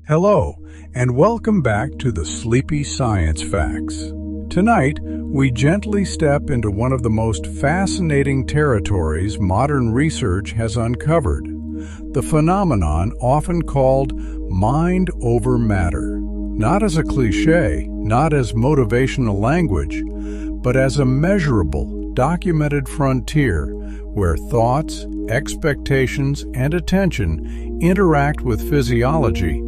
Hello, and welcome back to the Sleepy Science Facts. Tonight, we gently step into one of the most fascinating territories modern research has uncovered, the phenomenon often called mind over matter. Not as a cliché, not as motivational language, but as a measurable, documented frontier where thoughts, expectations, and attention interact with physiology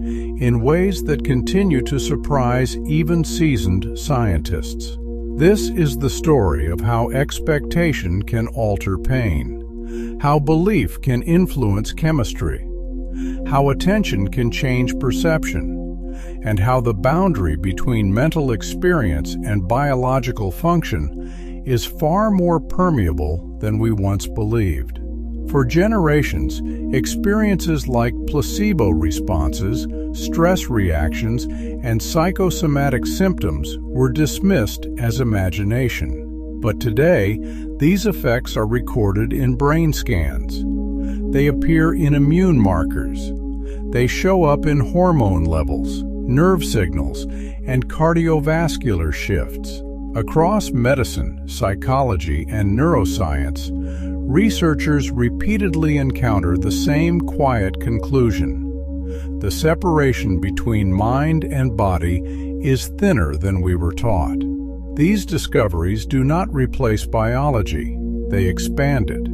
in ways that continue to surprise even seasoned scientists. This is the story of how expectation can alter pain, how belief can influence chemistry, how attention can change perception, and how the boundary between mental experience and biological function is far more permeable than we once believed. For generations, experiences like placebo responses, stress reactions, and psychosomatic symptoms were dismissed as imagination. But today, these effects are recorded in brain scans. They appear in immune markers. They show up in hormone levels, nerve signals, and cardiovascular shifts. Across medicine, psychology, and neuroscience, researchers repeatedly encounter the same quiet conclusion. The separation between mind and body is thinner than we were taught. These discoveries do not replace biology, they expand it.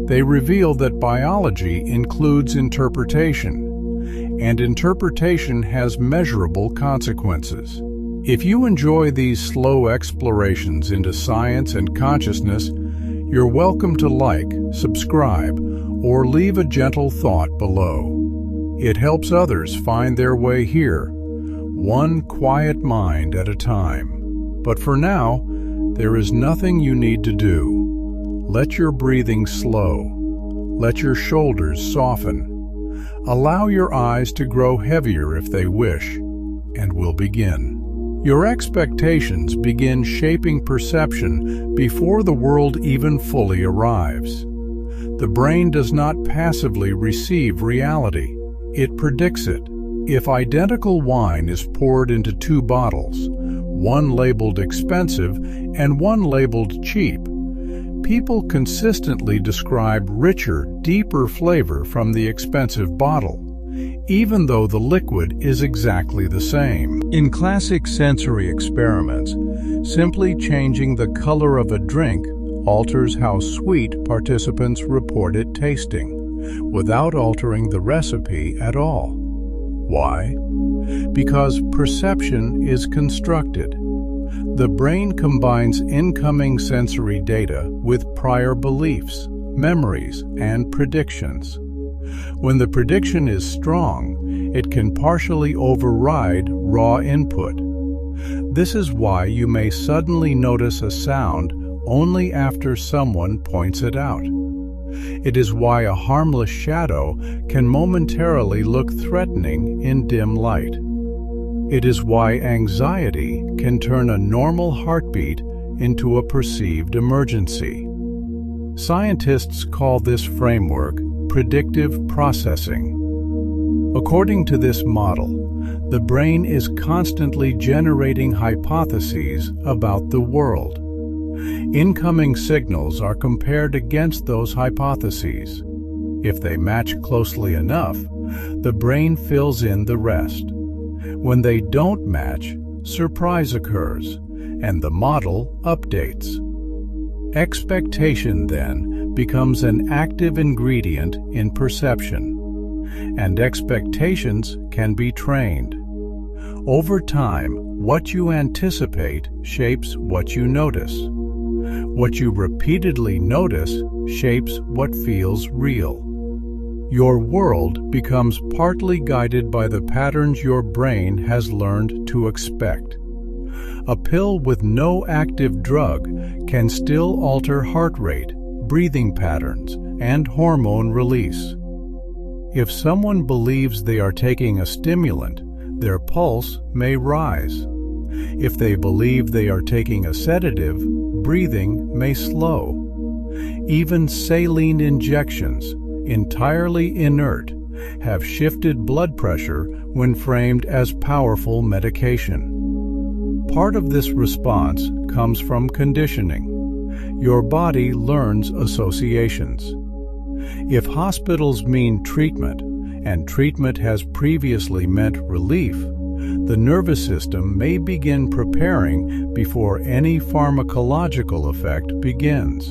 They reveal that biology includes interpretation, and interpretation has measurable consequences. If you enjoy these slow explorations into science and consciousness, you're welcome to like, subscribe, or leave a gentle thought below. It helps others find their way here, one quiet mind at a time. But for now, there is nothing you need to do. Let your breathing slow. Let your shoulders soften. Allow your eyes to grow heavier if they wish, and we'll begin. Your expectations begin shaping perception before the world even fully arrives. The brain does not passively receive reality. It predicts it. If identical wine is poured into two bottles, one labeled expensive and one labeled cheap, people consistently describe richer, deeper flavor from the expensive bottle, even though the liquid is exactly the same. In classic sensory experiments, simply changing the color of a drink alters how sweet participants report it tasting, without altering the recipe at all. Why? Because perception is constructed. The brain combines incoming sensory data with prior beliefs, memories, and predictions. When the prediction is strong, it can partially override raw input. This is why you may suddenly notice a sound only after someone points it out. It is why a harmless shadow can momentarily look threatening in dim light. It is why anxiety can turn a normal heartbeat into a perceived emergency. Scientists call this framework predictive processing. According to this model, the brain is constantly generating hypotheses about the world. Incoming signals are compared against those hypotheses. If they match closely enough, the brain fills in the rest. When they don't match, surprise occurs, and the model updates. Expectation, then, becomes an active ingredient in perception, and expectations can be trained. Over time, what you anticipate shapes what you notice. What you repeatedly notice shapes what feels real. Your world becomes partly guided by the patterns your brain has learned to expect. A pill with no active drug can still alter heart rate, breathing patterns, and hormone release. If someone believes they are taking a stimulant, their pulse may rise. If they believe they are taking a sedative, breathing may slow. Even saline injections, entirely inert, have shifted blood pressure when framed as powerful medication. Part of this response comes from conditioning. Your body learns associations. If hospitals mean treatment, and treatment has previously meant relief, the nervous system may begin preparing before any pharmacological effect begins.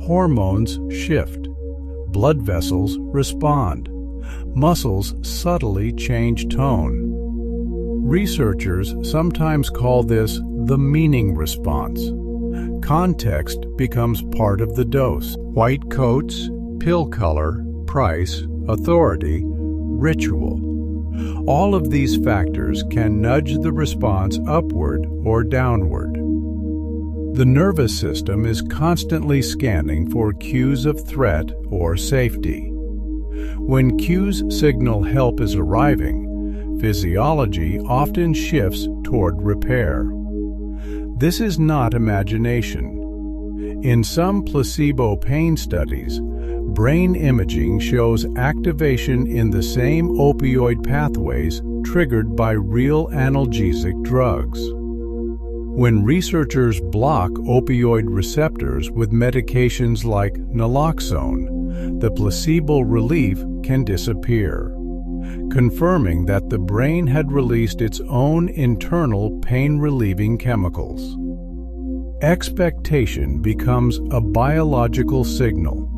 Hormones shift. Blood vessels respond. Muscles subtly change tone. Researchers sometimes call this the meaning response. Context becomes part of the dose. White coats, pill color, price, authority, ritual. All of these factors can nudge the response upward or downward. The nervous system is constantly scanning for cues of threat or safety. When cues signal help is arriving, physiology often shifts toward repair. This is not imagination. In some placebo pain studies, brain imaging shows activation in the same opioid pathways triggered by real analgesic drugs. When researchers block opioid receptors with medications like naloxone, the placebo relief can disappear, confirming that the brain had released its own internal pain-relieving chemicals. Expectation becomes a biological signal.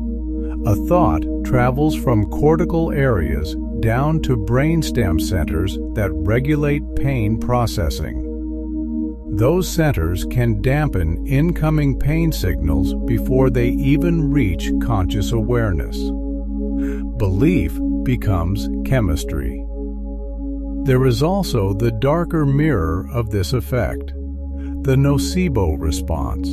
A thought travels from cortical areas down to brainstem centers that regulate pain processing. Those centers can dampen incoming pain signals before they even reach conscious awareness. Belief becomes chemistry. There is also the darker mirror of this effect, the nocebo response.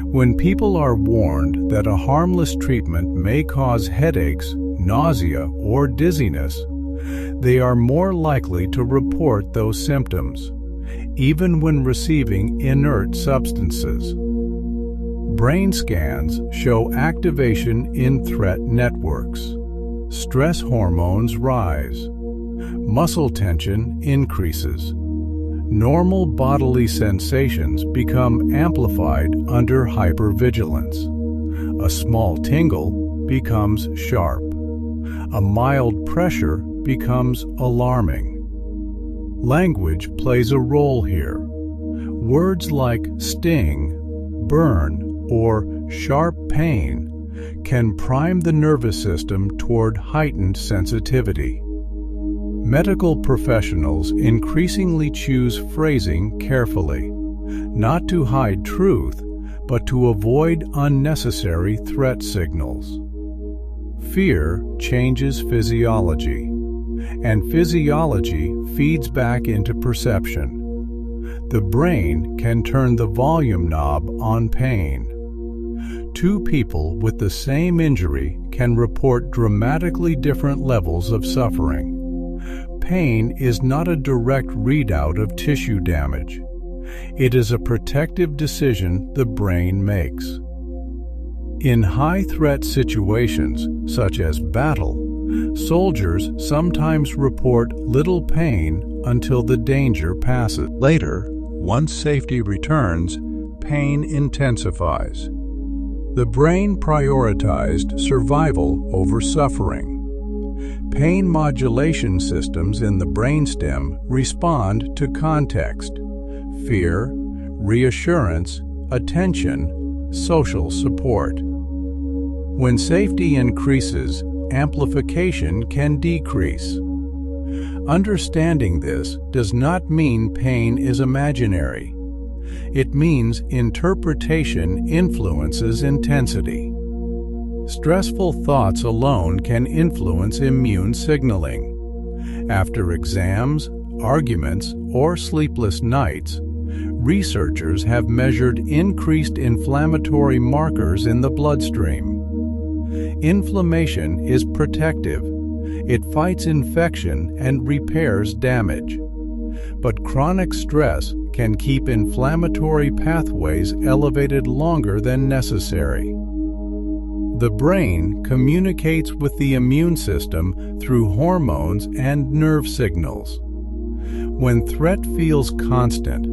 When people are warned that a harmless treatment may cause headaches, nausea, or dizziness, they are more likely to report those symptoms, even when receiving inert substances. Brain scans show activation in threat networks. Stress hormones rise. Muscle tension increases. Normal bodily sensations become amplified under hypervigilance. A small tingle becomes sharp. A mild pressure becomes alarming. Language plays a role here. Words like sting, burn, or sharp pain can prime the nervous system toward heightened sensitivity. Medical professionals increasingly choose phrasing carefully, not to hide truth, but to avoid unnecessary threat signals. Fear changes physiology, and physiology feeds back into perception. The brain can turn the volume knob on pain. Two people with the same injury can report dramatically different levels of suffering. Pain is not a direct readout of tissue damage. It is a protective decision the brain makes. In high-threat situations, such as battle, soldiers sometimes report little pain until the danger passes. Later, once safety returns, pain intensifies. The brain prioritized survival over suffering. Pain modulation systems in the brainstem respond to context: fear, reassurance, attention, social support. When safety increases, amplification can decrease. Understanding this does not mean pain is imaginary. It means interpretation influences intensity. Stressful thoughts alone can influence immune signaling. After exams, arguments, or sleepless nights, researchers have measured increased inflammatory markers in the bloodstream. Inflammation is protective. It fights infection and repairs damage. But chronic stress can keep inflammatory pathways elevated longer than necessary. The brain communicates with the immune system through hormones and nerve signals. When threat feels constant,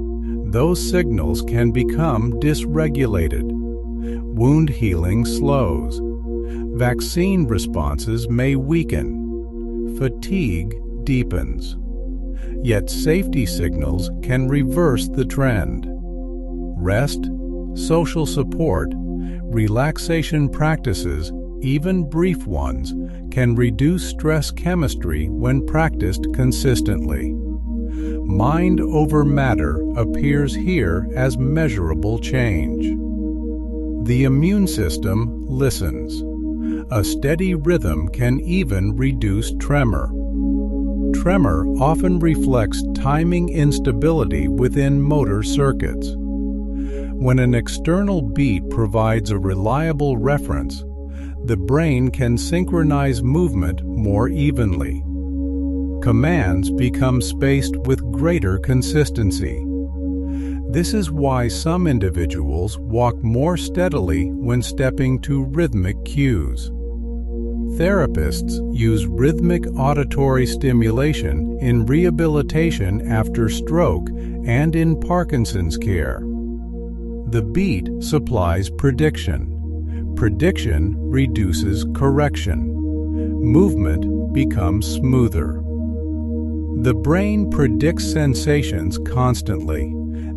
those signals can become dysregulated. Wound healing slows. Vaccine responses may weaken. Fatigue deepens. Yet safety signals can reverse the trend. Rest, social support, relaxation practices, even brief ones, can reduce stress chemistry when practiced consistently. Mind over matter appears here as measurable change. The immune system listens. A steady rhythm can even reduce tremor. Tremor often reflects timing instability within motor circuits. When an external beat provides a reliable reference, the brain can synchronize movement more evenly. Commands become spaced with greater consistency. This is why some individuals walk more steadily when stepping to rhythmic cues. Therapists use rhythmic auditory stimulation in rehabilitation after stroke and in Parkinson's care. The beat supplies prediction. Prediction reduces correction. Movement becomes smoother. The brain predicts sensations constantly,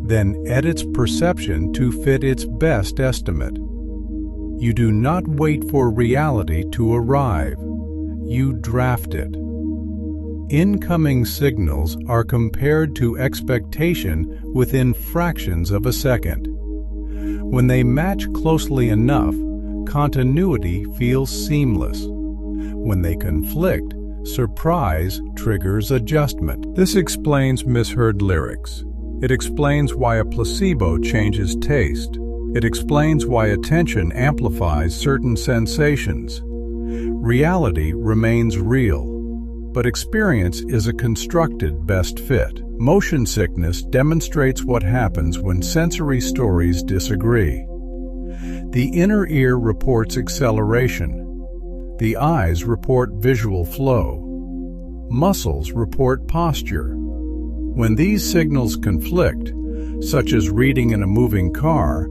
then edits perception to fit its best estimate. You do not wait for reality to arrive. You draft it. Incoming signals are compared to expectation within fractions of a second. When they match closely enough, continuity feels seamless. When they conflict, surprise triggers adjustment. This explains misheard lyrics. It explains why a placebo changes taste. It explains why attention amplifies certain sensations. Reality remains real, but experience is a constructed best fit. Motion sickness demonstrates what happens when sensory stories disagree. The inner ear reports acceleration. The eyes report visual flow. Muscles report posture. When these signals conflict, such as reading in a moving car,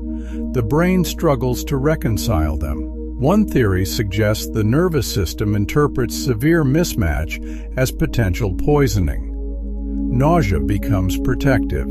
the brain struggles to reconcile them. One theory suggests the nervous system interprets severe mismatch as potential poisoning. Nausea becomes protective.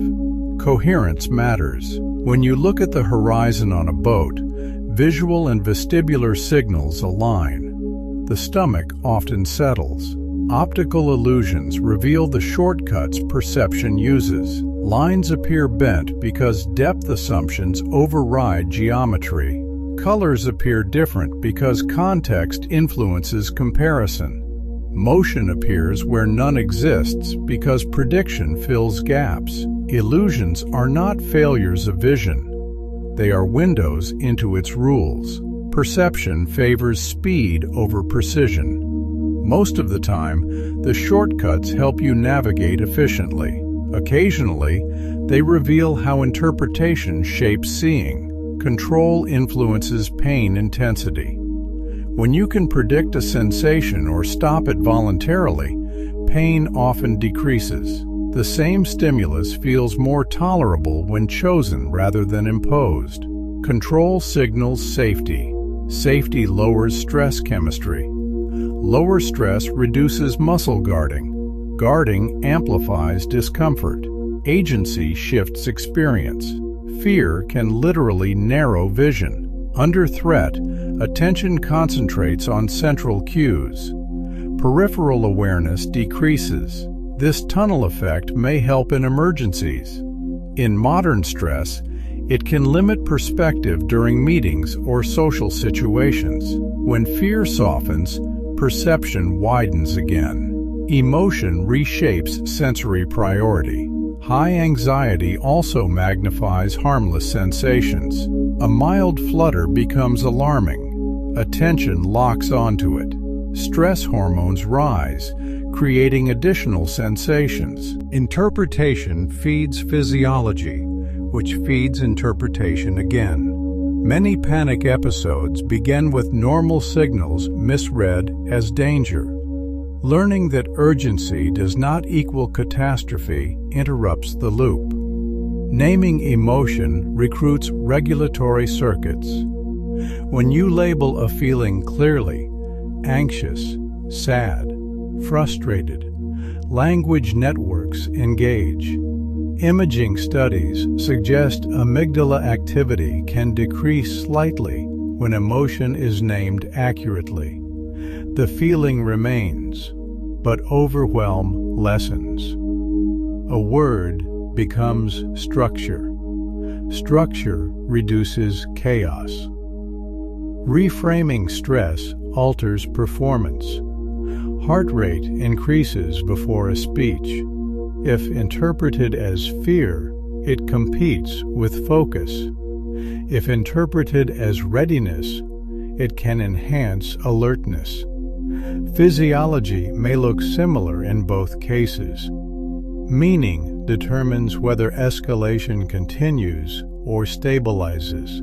Coherence matters. When you look at the horizon on a boat, visual and vestibular signals align. The stomach often settles. Optical illusions reveal the shortcuts perception uses. Lines appear bent because depth assumptions override geometry. Colors appear different because context influences comparison. Motion appears where none exists because prediction fills gaps. Illusions are not failures of vision. They are windows into its rules. Perception favors speed over precision. Most of the time, the shortcuts help you navigate efficiently. Occasionally, they reveal how interpretation shapes seeing. Control influences pain intensity. When you can predict a sensation or stop it voluntarily, pain often decreases. The same stimulus feels more tolerable when chosen rather than imposed. Control signals safety. Safety lowers stress chemistry. Lower stress reduces muscle guarding. Guarding amplifies discomfort. Agency shifts experience. Fear can literally narrow vision. Under threat, attention concentrates on central cues. Peripheral awareness decreases. This tunnel effect may help in emergencies. In modern stress, it can limit perspective during meetings or social situations. When fear softens, perception widens again. Emotion reshapes sensory priority. High anxiety also magnifies harmless sensations. A mild flutter becomes alarming. Attention locks onto it. Stress hormones rise, creating additional sensations. Interpretation feeds physiology, which feeds interpretation again. Many panic episodes begin with normal signals misread as danger. Learning that urgency does not equal catastrophe interrupts the loop. Naming emotion recruits regulatory circuits. When you label a feeling clearly, anxious, sad, frustrated, language networks engage. Imaging studies suggest amygdala activity can decrease slightly when emotion is named accurately. The feeling remains, but overwhelm lessens. A word becomes structure. Structure reduces chaos. Reframing stress alters performance. Heart rate increases before a speech. If interpreted as fear, it competes with focus. If interpreted as readiness, it can enhance alertness. Physiology may look similar in both cases. Meaning determines whether escalation continues or stabilizes.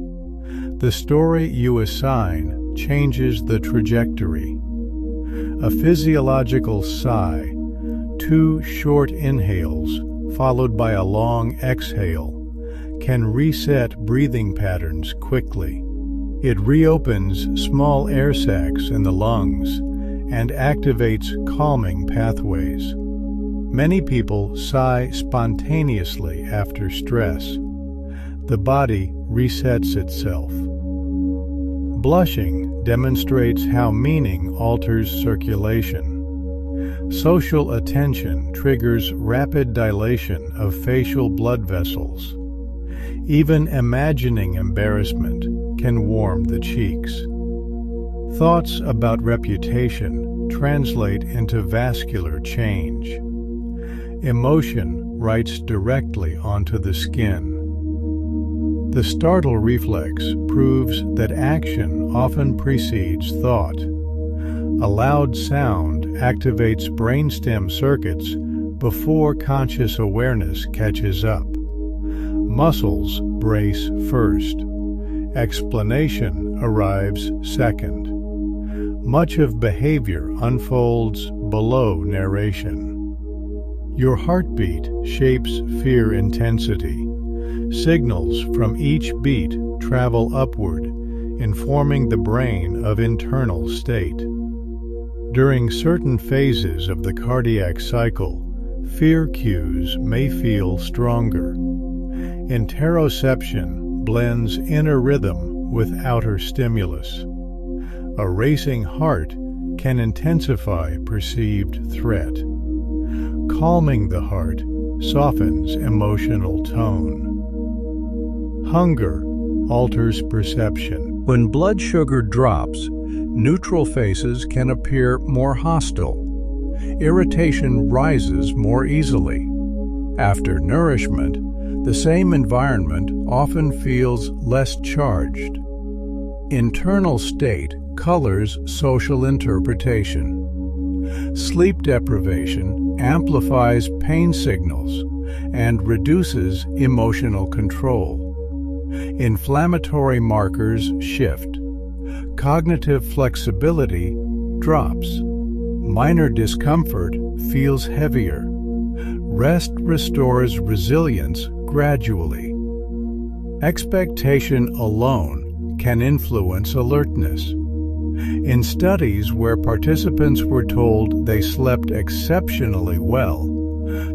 The story you assign changes the trajectory. A physiological sigh, 2 short inhales followed by a long exhale, can reset breathing patterns quickly. It reopens small air sacs in the lungs and activates calming pathways. Many people sigh spontaneously after stress. The body resets itself. Blushing demonstrates how meaning alters circulation. Social attention triggers rapid dilation of facial blood vessels. Even imagining embarrassment can warm the cheeks. Thoughts about reputation translate into vascular change. Emotion writes directly onto the skin. The startle reflex proves that action often precedes thought. A loud sound activates brainstem circuits before conscious awareness catches up. Muscles brace first. Explanation arrives second. Much of behavior unfolds below narration. Your heartbeat shapes fear intensity. Signals from each beat travel upward, informing the brain of internal state. During certain phases of the cardiac cycle, fear cues may feel stronger. Interoception blends inner rhythm with outer stimulus. A racing heart can intensify perceived threat. Calming the heart softens emotional tone. Hunger alters perception. When blood sugar drops, neutral faces can appear more hostile. Irritation rises more easily. After nourishment, the same environment often feels less charged. Internal state colors social interpretation. Sleep deprivation amplifies pain signals and reduces emotional control. Inflammatory markers shift. Cognitive flexibility drops. Minor discomfort feels heavier. Rest restores resilience gradually. Expectation alone can influence alertness. In studies where participants were told they slept exceptionally well,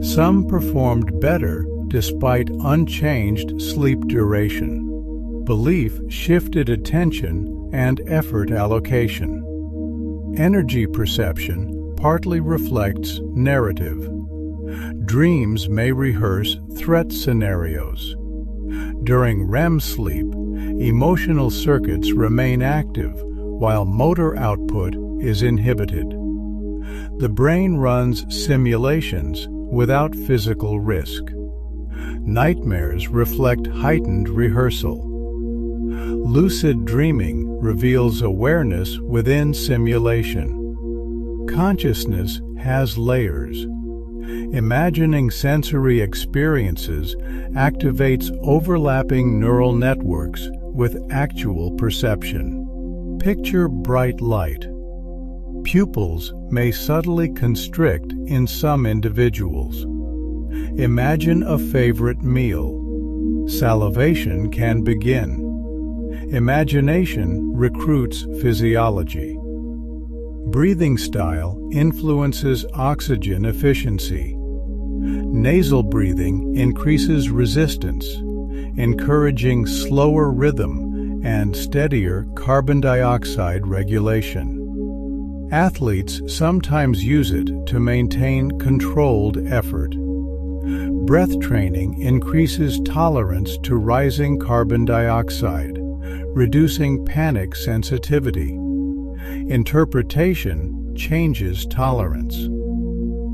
some performed better despite unchanged sleep duration. Belief shifted attention and effort allocation. Energy perception partly reflects narrative. Dreams may rehearse threat scenarios. During REM sleep, emotional circuits remain active while motor output is inhibited. The brain runs simulations without physical risk. Nightmares reflect heightened rehearsal. Lucid dreaming reveals awareness within simulation. Consciousness has layers. Imagining sensory experiences activates overlapping neural networks with actual perception. Picture bright light. Pupils may subtly constrict in some individuals. Imagine a favorite meal. Salivation can begin. Imagination recruits physiology. Breathing style influences oxygen efficiency. Nasal breathing increases resistance, encouraging slower rhythm and steadier carbon dioxide regulation. Athletes sometimes use it to maintain controlled effort. Breath training increases tolerance to rising carbon dioxide, reducing panic sensitivity. Interpretation changes tolerance.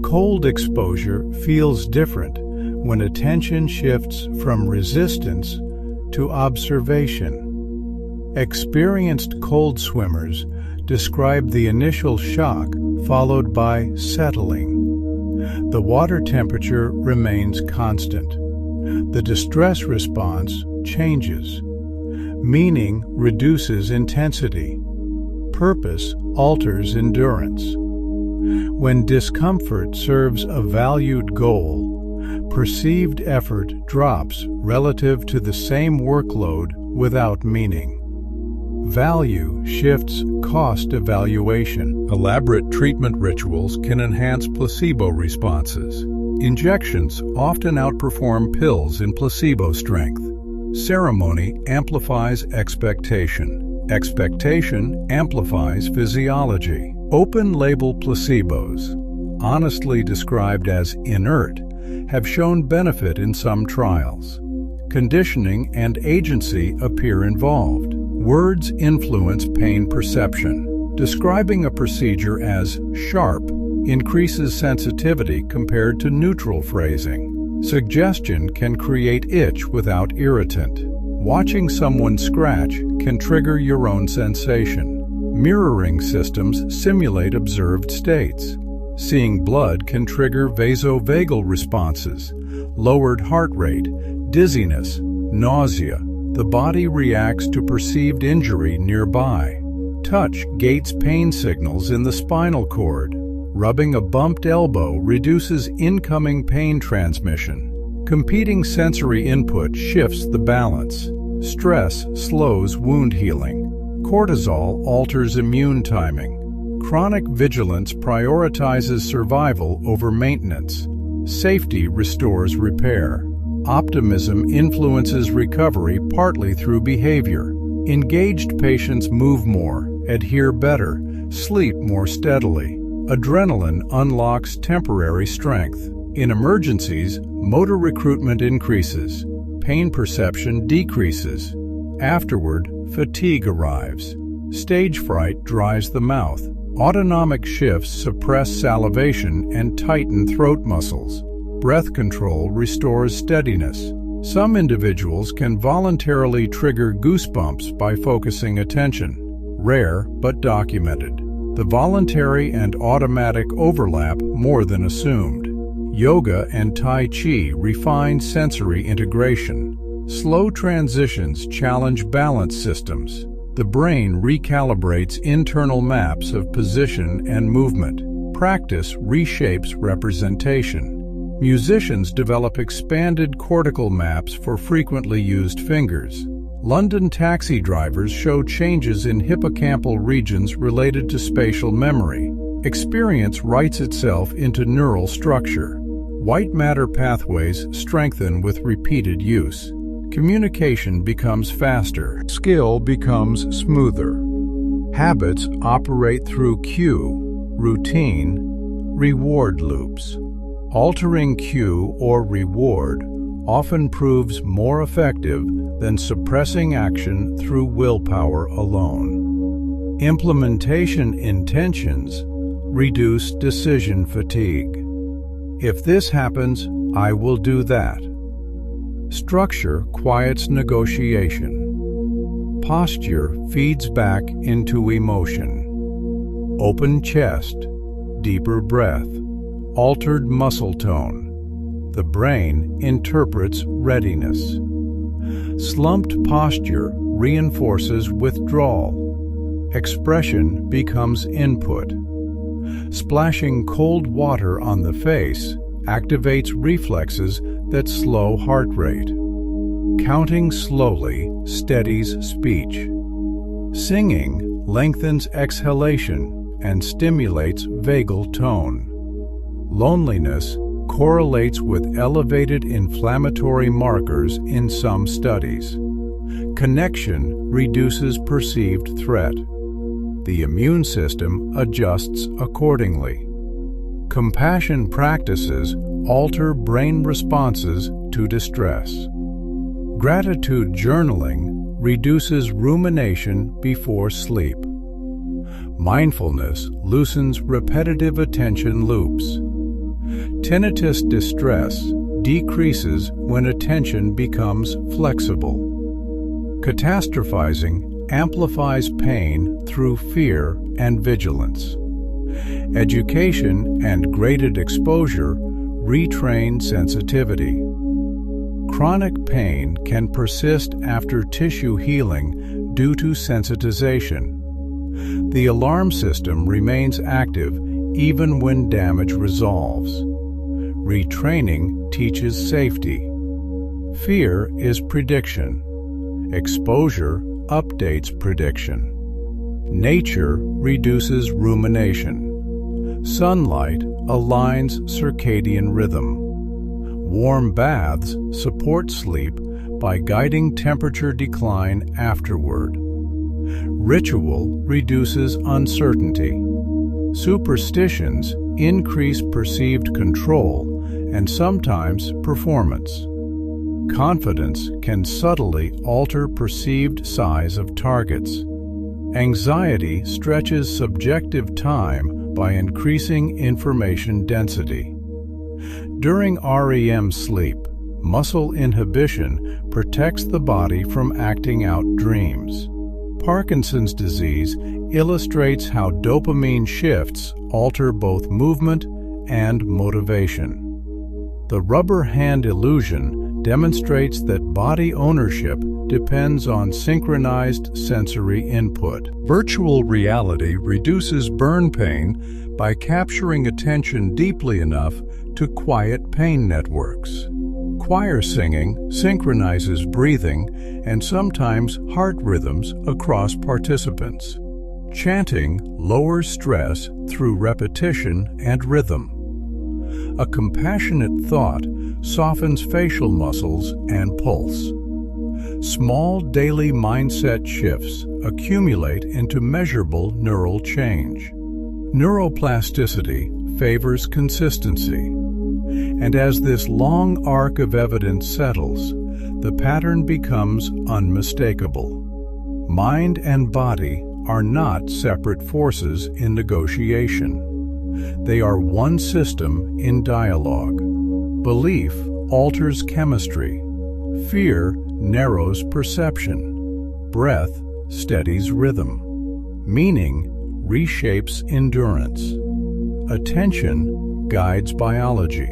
Cold exposure feels different when attention shifts from resistance to observation. Experienced cold swimmers describe the initial shock followed by settling. The water temperature remains constant. The distress response changes. Meaning reduces intensity. Purpose alters endurance. When discomfort serves a valued goal, perceived effort drops relative to the same workload without meaning. Value shifts cost evaluation. Elaborate treatment rituals can enhance placebo responses. Injections often outperform pills in placebo strength. Ceremony amplifies expectation. Expectation amplifies physiology. Open-label placebos, honestly described as inert, have shown benefit in some trials. Conditioning and agency appear involved. Words influence pain perception. Describing a procedure as sharp increases sensitivity compared to neutral phrasing. Suggestion can create itch without irritant. Watching someone scratch can trigger your own sensation. Mirroring systems simulate observed states. Seeing blood can trigger vasovagal responses, lowered heart rate, dizziness, nausea. The body reacts to perceived injury nearby. Touch gates pain signals in the spinal cord. Rubbing a bumped elbow reduces incoming pain transmission. Competing sensory input shifts the balance. Stress slows wound healing. Cortisol alters immune timing. Chronic vigilance prioritizes survival over maintenance. Safety restores repair. Optimism influences recovery partly through behavior. Engaged patients move more, adhere better, sleep more steadily. Adrenaline unlocks temporary strength. In emergencies, motor recruitment increases. Pain perception decreases. Afterward, fatigue arrives. Stage fright dries the mouth. Autonomic shifts suppress salivation and tighten throat muscles. Breath control restores steadiness. Some individuals can voluntarily trigger goosebumps by focusing attention. Rare but documented. The voluntary and automatic overlap more than assumed. Yoga and Tai Chi refine sensory integration. Slow transitions challenge balance systems. The brain recalibrates internal maps of position and movement. Practice reshapes representation. Musicians develop expanded cortical maps for frequently used fingers. London taxi drivers show changes in hippocampal regions related to spatial memory. Experience writes itself into neural structure. White matter pathways strengthen with repeated use. Communication becomes faster. Skill becomes smoother. Habits operate through cue, routine, reward loops. Altering cue or reward often proves more effective than suppressing action through willpower alone. Implementation intentions reduce decision fatigue. If this happens, I will do that. Structure quiets negotiation. Posture feeds back into emotion. Open chest, deeper breath, altered muscle tone. The brain interprets readiness. Slumped posture reinforces withdrawal. Expression becomes input. Splashing cold water on the face activates reflexes that slow heart rate. Counting slowly steadies speech. Singing lengthens exhalation and stimulates vagal tone. Loneliness correlates with elevated inflammatory markers in some studies. Connection reduces perceived threat. The immune system adjusts accordingly. Compassion practices alter brain responses to distress. Gratitude journaling reduces rumination before sleep. Mindfulness loosens repetitive attention loops. Tinnitus distress decreases when attention becomes flexible. Catastrophizing amplifies pain through fear and vigilance. Education and graded exposure retrain sensitivity. Chronic pain can persist after tissue healing due to sensitization. The alarm system remains active even when damage resolves. Retraining teaches safety. Fear is prediction. Exposure updates prediction. Nature reduces rumination. Sunlight aligns circadian rhythm. Warm baths support sleep by guiding temperature decline afterward. Ritual reduces uncertainty. Superstitions increase perceived control and sometimes performance. Confidence can subtly alter perceived size of targets. Anxiety stretches subjective time by increasing information density. During REM sleep, muscle inhibition protects the body from acting out dreams. Parkinson's disease illustrates how dopamine shifts alter both movement and motivation. The rubber hand illusion demonstrates that body ownership depends on synchronized sensory input. Virtual reality reduces burn pain by capturing attention deeply enough to quiet pain networks. Choir singing synchronizes breathing and sometimes heart rhythms across participants. Chanting lowers stress through repetition and rhythm. A compassionate thought softens facial muscles and pulse. Small daily mindset shifts accumulate into measurable neural change. Neuroplasticity favors consistency. And as this long arc of evidence settles, the pattern becomes unmistakable. Mind and body are not separate forces in negotiation. They are one system in dialogue. Belief alters chemistry. Fear narrows perception. Breath steadies rhythm. Meaning reshapes endurance. Attention guides biology.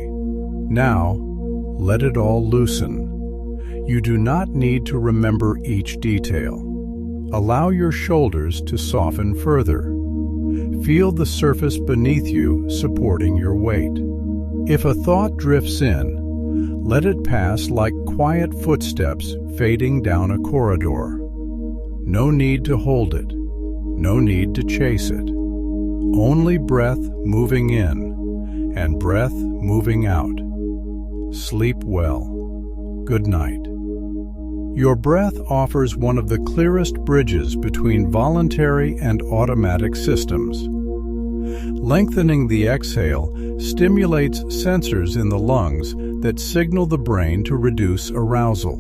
Now, let it all loosen. You do not need to remember each detail. Allow your shoulders to soften further. Feel the surface beneath you supporting your weight. If a thought drifts in, let it pass like quiet footsteps fading down a corridor. No need to hold it. No need to chase it. Only breath moving in and breath moving out. Sleep well. Good night. Your breath offers one of the clearest bridges between voluntary and automatic systems. Lengthening the exhale stimulates sensors in the lungs that signal the brain to reduce arousal.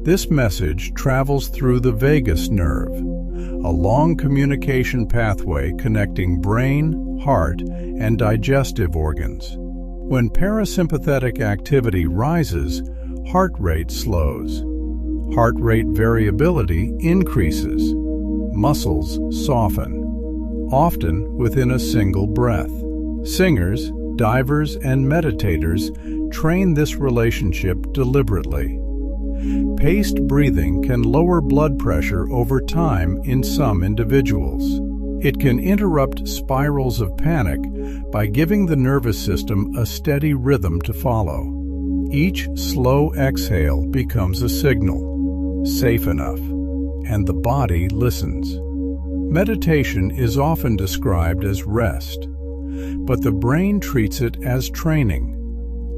This message travels through the vagus nerve, a long communication pathway connecting brain, heart, and digestive organs. When parasympathetic activity rises, heart rate slows. Heart rate variability increases. Muscles soften, often within a single breath. Singers, divers, and meditators train this relationship deliberately. Paced breathing can lower blood pressure over time in some individuals. It can interrupt spirals of panic by giving the nervous system a steady rhythm to follow. Each slow exhale becomes a signal, safe enough, and the body listens. Meditation is often described as rest, but the brain treats it as training.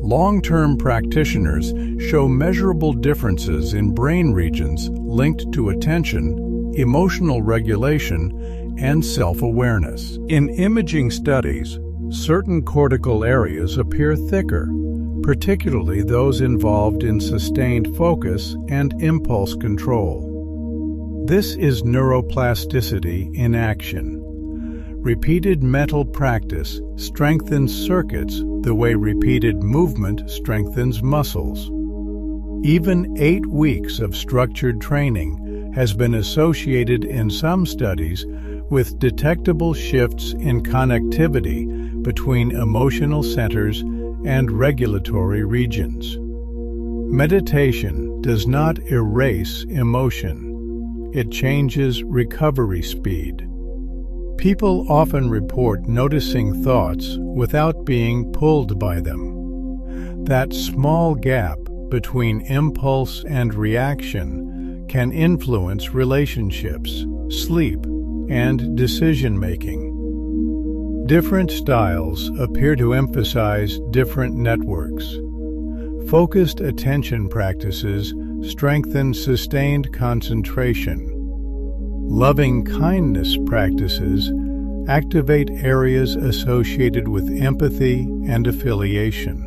Long-term practitioners show measurable differences in brain regions linked to attention, emotional regulation, and self-awareness. In imaging studies, certain cortical areas appear thicker, particularly those involved in sustained focus and impulse control. This is neuroplasticity in action. Repeated mental practice strengthens circuits the way repeated movement strengthens muscles. Even 8 weeks of structured training has been associated in some studies with detectable shifts in connectivity between emotional centers and regulatory regions. Meditation does not erase emotion. It changes recovery speed. People often report noticing thoughts without being pulled by them. That small gap between impulse and reaction can influence relationships, sleep, and decision-making. Different styles appear to emphasize different networks. Focused attention practices strengthen sustained concentration. Loving kindness practices activate areas associated with empathy and affiliation.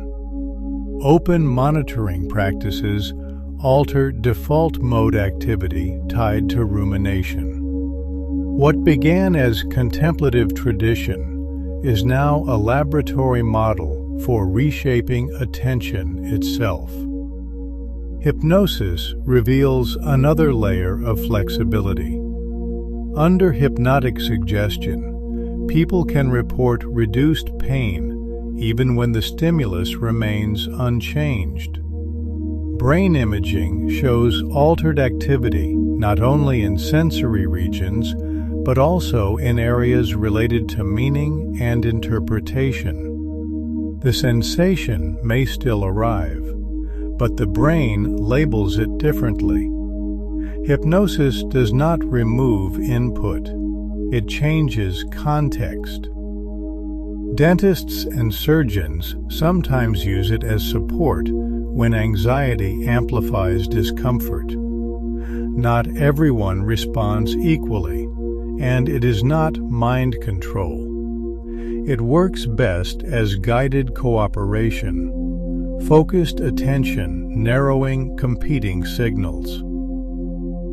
Open monitoring practices alter default mode activity tied to rumination. What began as contemplative tradition is now a laboratory model for reshaping attention itself. Hypnosis reveals another layer of flexibility. Under hypnotic suggestion, people can report reduced pain even when the stimulus remains unchanged. Brain imaging shows altered activity not only in sensory regions, but also in areas related to meaning and interpretation. The sensation may still arrive, but the brain labels it differently. Hypnosis does not remove input. It changes context. Dentists and surgeons sometimes use it as support when anxiety amplifies discomfort. Not everyone responds equally, and it is not mind control. It works best as guided cooperation, focused attention narrowing competing signals.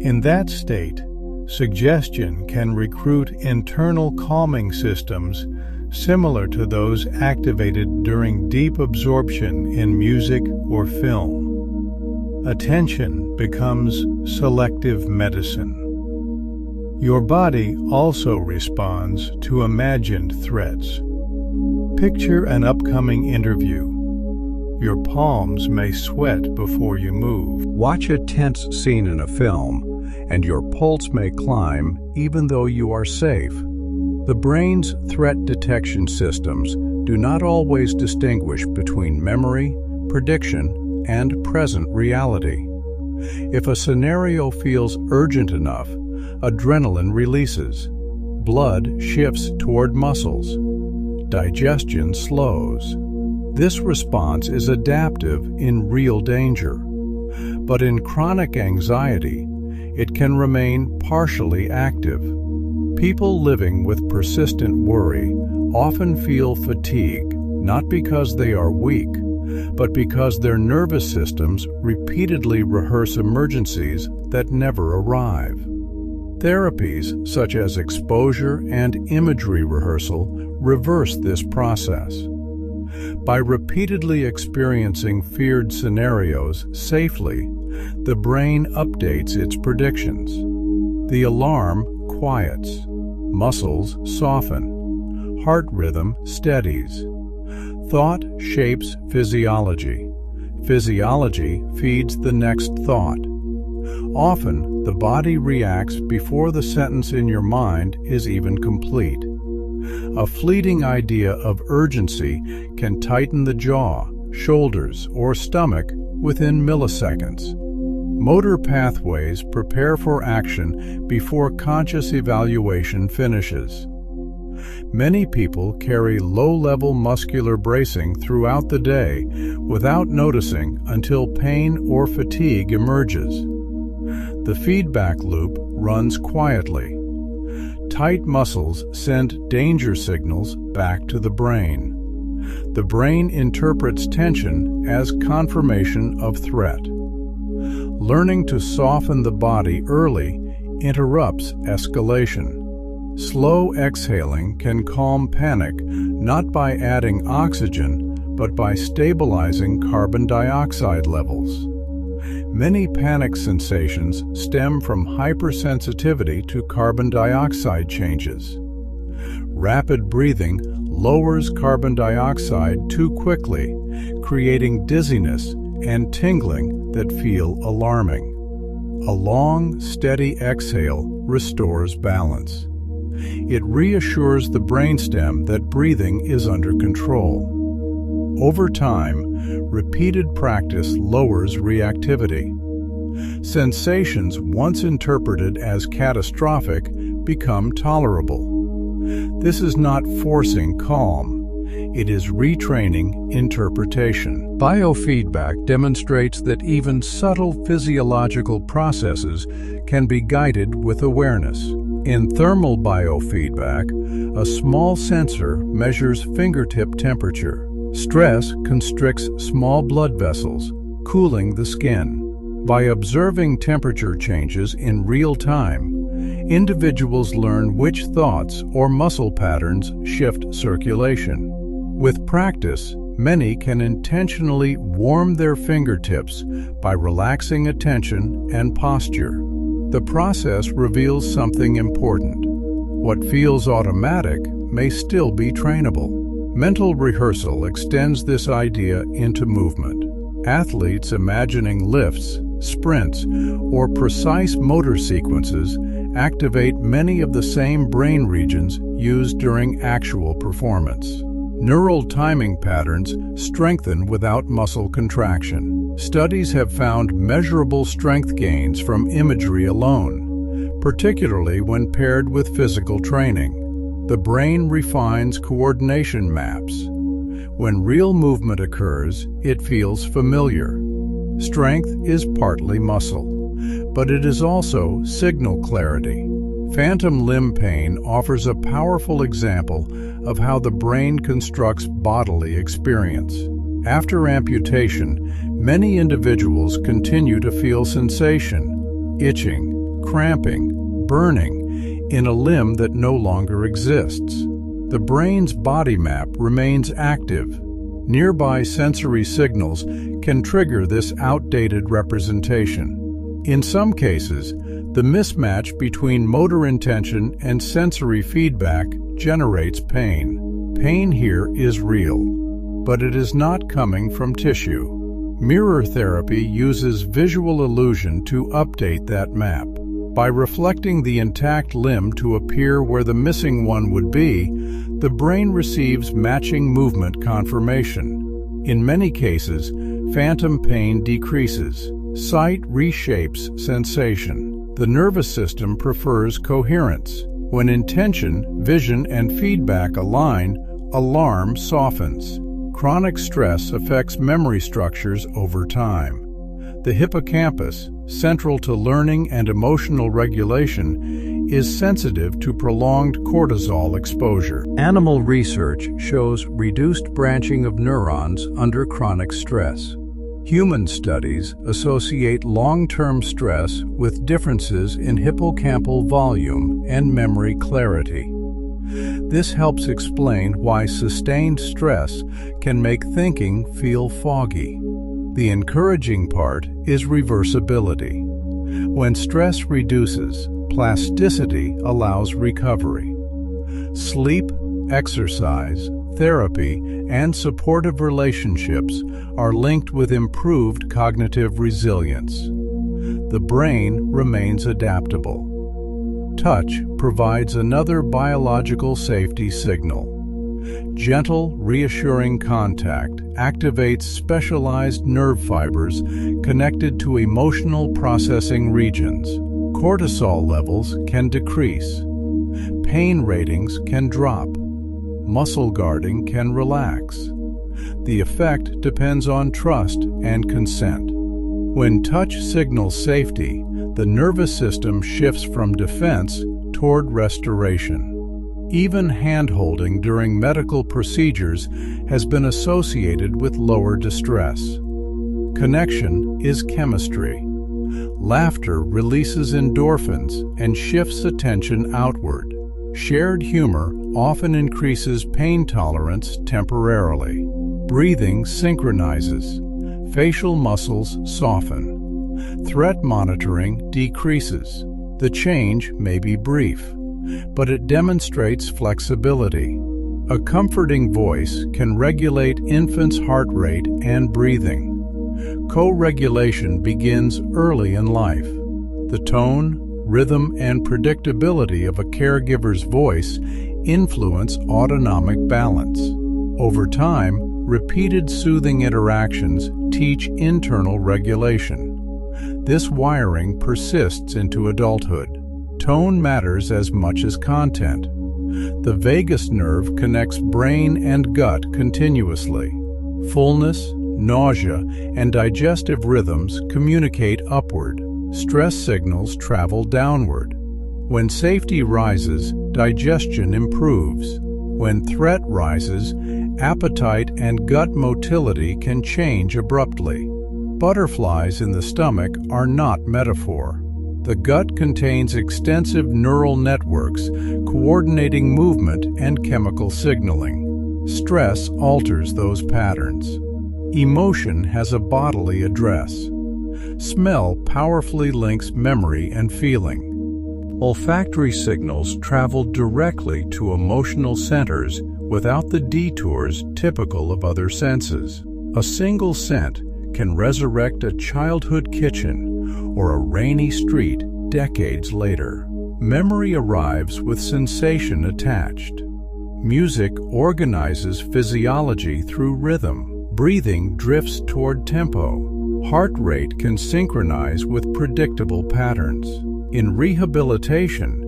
In that state, suggestion can recruit internal calming systems similar to those activated during deep absorption in music or film. Attention becomes selective medicine. Your body also responds to imagined threats. Picture an upcoming interview. Your palms may sweat before you move. Watch a tense scene in a film, and your pulse may climb even though you are safe. The brain's threat detection systems do not always distinguish between memory, prediction, and present reality. If a scenario feels urgent enough, adrenaline releases. Blood shifts toward muscles. Digestion slows. This response is adaptive in real danger. But in chronic anxiety, it can remain partially active. People living with persistent worry often feel fatigue, not because they are weak, but because their nervous systems repeatedly rehearse emergencies that never arrive. Therapies such as exposure and imagery rehearsal reverse this process. By repeatedly experiencing feared scenarios safely, the brain updates its predictions. The alarm quiets, muscles soften, heart rhythm steadies. Thought shapes physiology, Physiology feeds the next thought. Often, the body reacts before the sentence in your mind is even complete. A fleeting idea of urgency can tighten the jaw, shoulders, or stomach within milliseconds. Motor pathways prepare for action before conscious evaluation finishes. Many people carry low-level muscular bracing throughout the day without noticing until pain or fatigue emerges. The feedback loop runs quietly. Tight muscles send danger signals back to the brain. The brain interprets tension as confirmation of threat. Learning to soften the body early interrupts escalation. Slow exhaling can calm panic not by adding oxygen, but by stabilizing carbon dioxide levels. Many panic sensations stem from hypersensitivity to carbon dioxide changes. Rapid breathing lowers carbon dioxide too quickly, creating dizziness and tingling that feel alarming. A long, steady exhale restores balance. It reassures the brainstem that breathing is under control. Over time, repeated practice lowers reactivity. Sensations once interpreted as catastrophic become tolerable. This is not forcing calm. It is retraining interpretation. Biofeedback demonstrates that even subtle physiological processes can be guided with awareness. In thermal biofeedback, a small sensor measures fingertip temperature. Stress constricts small blood vessels, cooling the skin. By observing temperature changes in real time, individuals learn which thoughts or muscle patterns shift circulation. With practice, many can intentionally warm their fingertips by relaxing attention and posture. The process reveals something important. What feels automatic may still be trainable. Mental rehearsal extends this idea into movement. Athletes imagining lifts, sprints, or precise motor sequences activate many of the same brain regions used during actual performance. Neural timing patterns strengthen without muscle contraction. Studies have found measurable strength gains from imagery alone, particularly when paired with physical training. The brain refines coordination maps. When real movement occurs, it feels familiar. Strength is partly muscle, but it is also signal clarity. Phantom limb pain offers a powerful example of how the brain constructs bodily experience. After amputation, many individuals continue to feel sensation, itching, cramping, burning in a limb that no longer exists. The brain's body map remains active. Nearby sensory signals can trigger this outdated representation. In some cases, the mismatch between motor intention and sensory feedback generates pain. Pain here is real, but it is not coming from tissue. Mirror therapy uses visual illusion to update that map. By reflecting the intact limb to appear where the missing one would be, the brain receives matching movement confirmation. In many cases, phantom pain decreases. Sight reshapes sensation. The nervous system prefers coherence. When intention, vision, and feedback align, alarm softens. Chronic stress affects memory structures over time. The hippocampus, central to learning and emotional regulation, is sensitive to prolonged cortisol exposure. Animal research shows reduced branching of neurons under chronic stress. Human studies associate long-term stress with differences in hippocampal volume and memory clarity. This helps explain why sustained stress can make thinking feel foggy. The encouraging part is reversibility. When stress reduces, plasticity allows recovery. Sleep, exercise, therapy, and supportive relationships are linked with improved cognitive resilience. The brain remains adaptable. Touch provides another biological safety signal. Gentle, reassuring contact activates specialized nerve fibers connected to emotional processing regions. Cortisol levels can decrease. Pain ratings can drop. Muscle guarding can relax. The effect depends on trust and consent. When touch signals safety, the nervous system shifts from defense toward restoration. Even hand-holding during medical procedures has been associated with lower distress. Connection is chemistry. Laughter releases endorphins and shifts attention outward. Shared humor often increases pain tolerance temporarily. Breathing synchronizes. Facial muscles soften. Threat monitoring decreases. The change may be brief, but it demonstrates flexibility. A comforting voice can regulate infants' heart rate and breathing. Co-regulation begins early in life. The tone, rhythm, and predictability of a caregiver's voice influence autonomic balance. Over time, repeated soothing interactions teach internal regulation. This wiring persists into adulthood. Tone matters as much as content. The vagus nerve connects brain and gut continuously. Fullness, nausea, and digestive rhythms communicate upward. Stress signals travel downward. When safety rises, digestion improves. When threat rises, appetite and gut motility can change abruptly. Butterflies in the stomach are not metaphor. The gut contains extensive neural networks coordinating movement and chemical signaling. Stress alters those patterns. Emotion has a bodily address. Smell powerfully links memory and feeling. Olfactory signals travel directly to emotional centers without the detours typical of other senses. A single scent can resurrect a childhood kitchen or a rainy street decades later. Memory arrives with sensation attached. Music organizes physiology through rhythm. Breathing drifts toward tempo. Heart rate can synchronize with predictable patterns. In rehabilitation,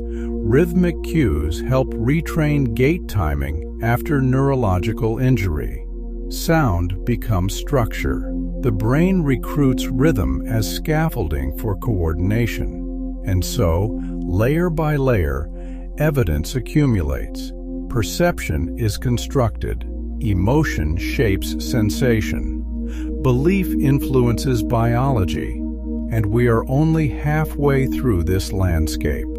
rhythmic cues help retrain gait timing after neurological injury. Sound becomes structure. The brain recruits rhythm as scaffolding for coordination. And so, layer by layer, evidence accumulates. Perception is constructed. Emotion shapes sensation. Belief influences biology. And we are only halfway through this landscape.